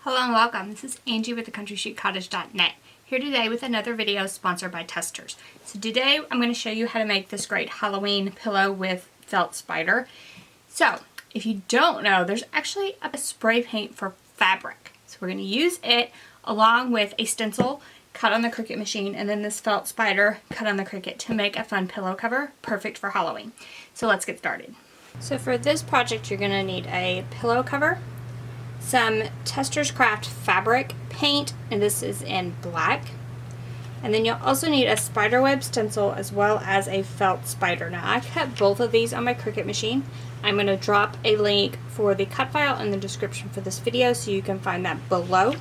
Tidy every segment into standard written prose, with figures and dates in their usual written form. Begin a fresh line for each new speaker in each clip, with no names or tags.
Hello and welcome. This is Angie with thecountryshootcottage.net, here today with another video sponsored by Testers. So today I'm going to show you how to make this great Halloween pillow with felt spider. So if you don't know, there's actually a spray paint for fabric. So we're going to use it along with a stencil cut on the Cricut machine and then this felt spider cut on the Cricut to make a fun pillow cover perfect for Halloween. So let's get started. So for this project you're going to need a pillow cover, some Testers Craft fabric paint, and this is in black. And then you'll also need a spiderweb stencil as well as a felt spider. Now I cut both of these on my Cricut machine. I'm going to drop a link for the cut file in the description for this video so you can find that below.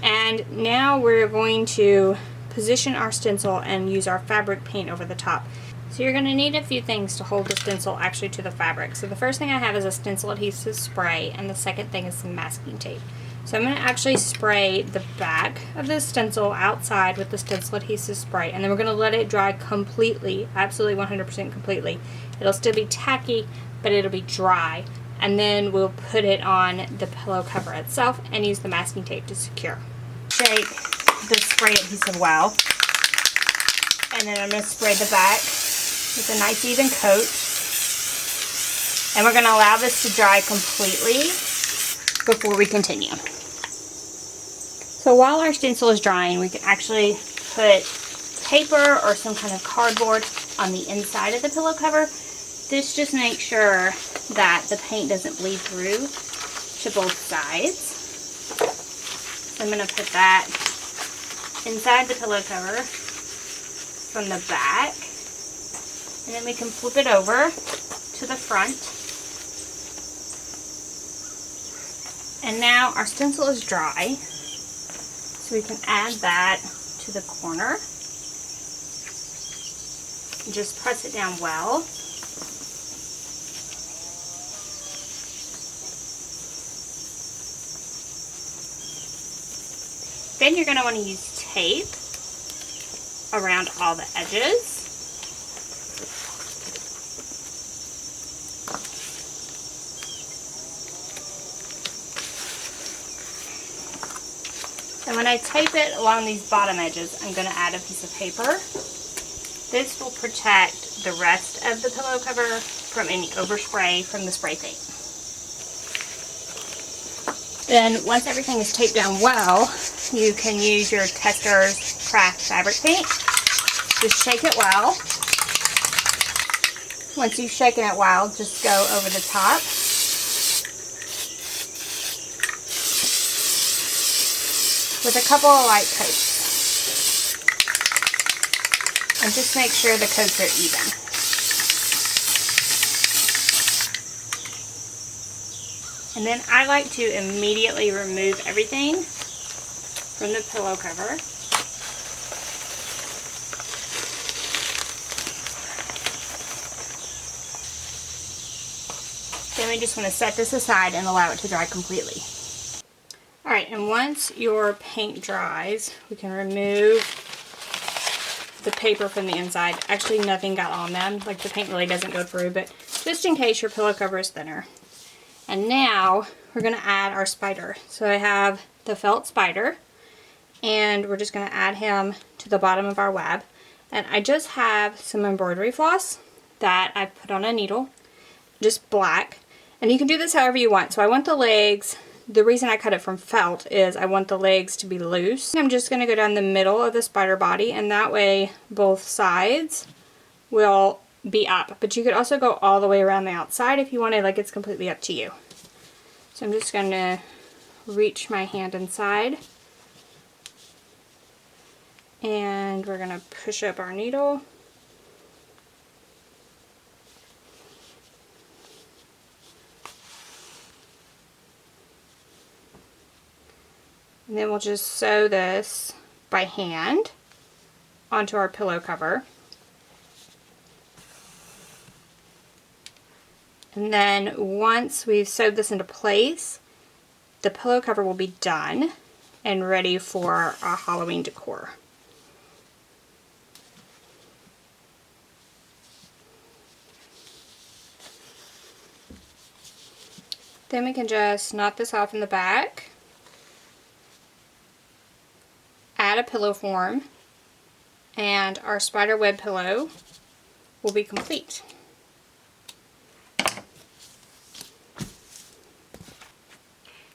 And now we're going to position our stencil and use our fabric paint over the top. So you're going to need a few things to hold the stencil actually to the fabric. So the first thing I have is a stencil adhesive spray, and the second thing is some masking tape. So I'm going to actually spray the back of the stencil outside with the stencil adhesive spray, and then we're going to let it dry completely, absolutely 100% completely. It'll still be tacky, but it'll be dry. And then we'll put it on the pillow cover itself and use the masking tape to secure. Shake the spray adhesive well, and then I'm going to spray the back with a nice even coat, and we're going to allow this to dry completely before we continue. So while our stencil is drying, we can actually put paper or some kind of cardboard on the inside of the pillow cover. This just makes sure that the paint doesn't bleed through to both sides. So I'm going to put that inside the pillow cover from the back. And then we can flip it over to the front. And now our stencil is dry, so we can add that to the corner. And just press it down well. Then you're going to want to use tape around all the edges. And when I tape it along these bottom edges, I'm going to add a piece of paper. This will protect the rest of the pillow cover from any overspray from the spray paint. Then once everything is taped down well, you can use your Testers Craft fabric paint. Just shake it well. Once you've shaken it well, just go over the top. With a couple of light coats. And just make sure the coats are even. And then I like to immediately remove everything from the pillow cover. Then we just want to set this aside and allow it to dry completely. Alright, and once your paint dries, we can remove the paper from the inside. Actually, nothing got on them, like the paint really doesn't go through, but just in case your pillow cover is thinner. And now we're going to add our spider. So I have the felt spider, and we're just going to add him to the bottom of our web. And I just have some embroidery floss that I put on a needle, just black. And you can do this however you want. So I want the legs. The reason I cut it from felt is I want the legs to be loose. I'm just going to go down the middle of the spider body, and that way both sides will be up. But you could also go all the way around the outside if you wanted, like it's completely up to you. So I'm just going to reach my hand inside, and we're going to push up our needle. And then we'll just sew this by hand onto our pillow cover. And then once we've sewed this into place, the pillow cover will be done and ready for our Halloween decor. Then we can just knot this off in the back. add a pillow form, and our spider web pillow will be complete.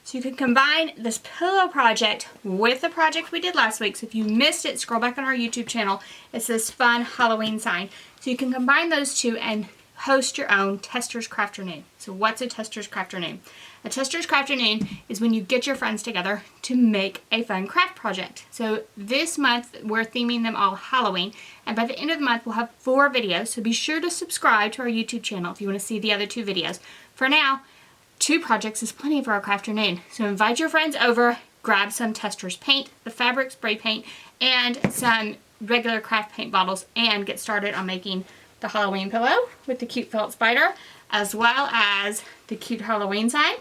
So you can combine this pillow project with the project we did last week. So if you missed it, scroll back on our YouTube channel. It's this fun Halloween sign. So you can combine those two and host your own Tester's Crafternoon. So what's a Tester's Crafternoon? A Tester's Crafternoon is when you get your friends together to make a fun craft project. So this month we're theming them all Halloween, and by the end of the month we'll have 4 videos. So be sure to subscribe to our YouTube channel if you want to see the other 2 videos. For now, 2 projects is plenty for our Crafternoon. So invite your friends over, grab some Tester's paint, the fabric spray paint, and some regular craft paint bottles, and get started on making the Halloween pillow with the cute felt spider, as well as the cute Halloween sign.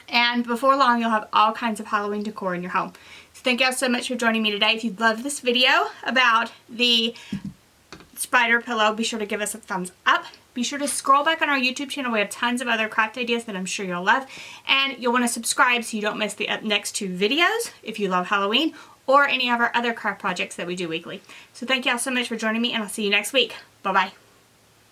And before long, you'll have all kinds of Halloween decor in your home. So thank you all so much for joining me today. If you loved this video about the spider pillow, be sure to give us a thumbs up. Be sure to scroll back on our YouTube channel. We have tons of other craft ideas that I'm sure you'll love. And you'll want to subscribe so you don't miss the next 2 videos if you love Halloween or any of our other craft projects that we do weekly. So thank you all so much for joining me, and I'll see you next week. Bye-bye.